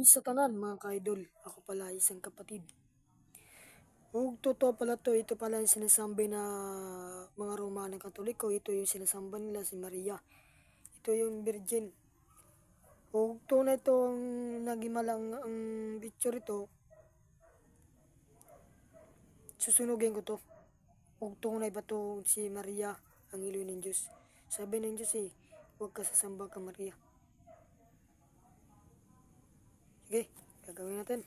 Sa tanan mga ka-idol, ako pala isang kapatid. Ug totoo pala to, ito pala yung sinasambay na mga Romanong Katoliko, ito yung sinasamba nila si Maria. Ito yung Virgin. Ug tunay itong nagimalang ang picture ito, susunugin ko to. Ug tunay ba to si Maria ang ilo ng Diyos? Sabi ng Diyos huwag ka sasamba ka Maria. Sige, gagawin natin.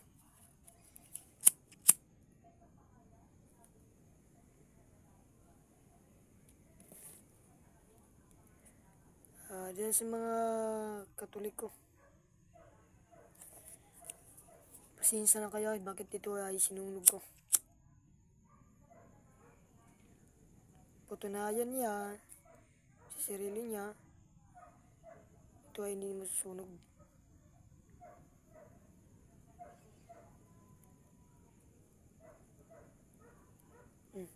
Diyan sa mga Katoliko, pasensya na kayo bakit ito ay sinunog ko. Patunayan niya sa sarili niya, ito ay hindi masusunog.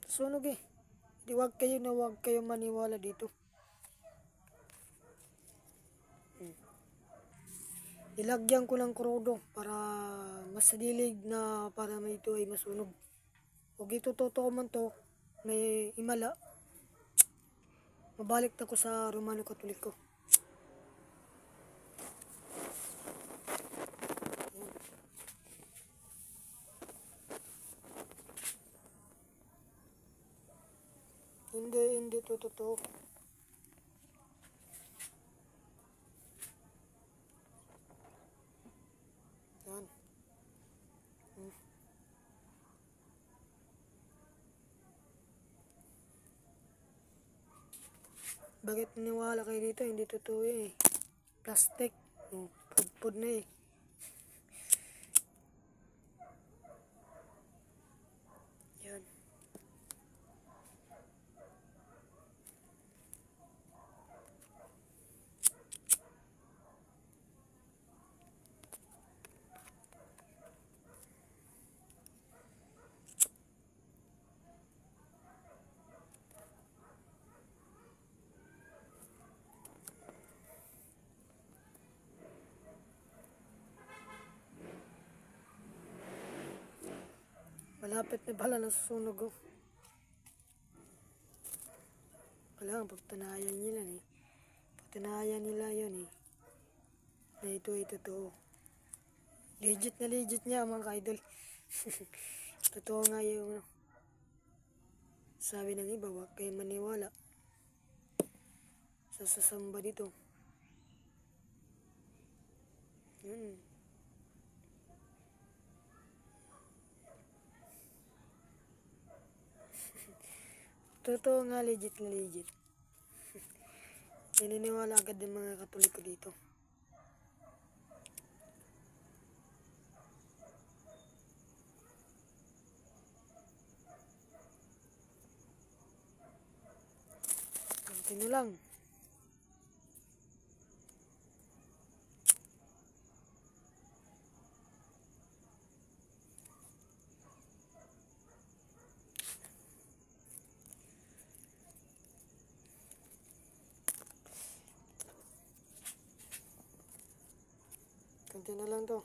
Sunog Di wag kayo maniwala dito. Ilagyan ko ng krudo para mas dilig na para may ito ay masunog. Huwag ito totoo man to, may imala. Mabalik na ko sa Romano Katoliko. Hindi to totoo. Yan. Bakit naniwala kayo dito? Hindi totoo Plastic. Pudpud na Yan. Malapit na pala nasusunog Kailangan pagtanayan nila Pagtanayan nila yun na ito ay totoo. Legit niya mga ka-idol. Totoo nga yung sabi ng iba, wag kayo maniwala sa sasamba dito. Totoo nga, legit na legit. Naniniwala agad ng mga Katoliko dito. Konti na lang. Konti na lang to.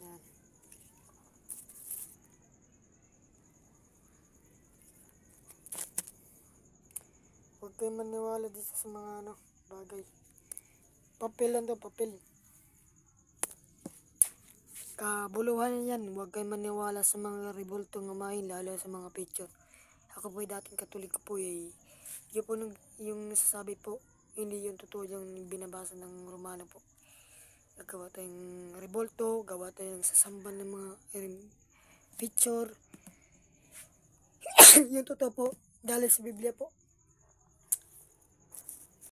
Yan. Huwag kayo maniwala dito sa mga bagay. Papel lang to, papel. Kabuluhan yan. Huwag kayo maniwala sa mga revoltong umahin, lalo sa mga picture. Ako po dating Katoliko po yun po yung nasasabi po, hindi yung totoo yung binabasa ng Romano po. Nagawa tayong revolto, gawa tayong sasamban ng mga picture. Yung totoo po, dahil sa Biblia po.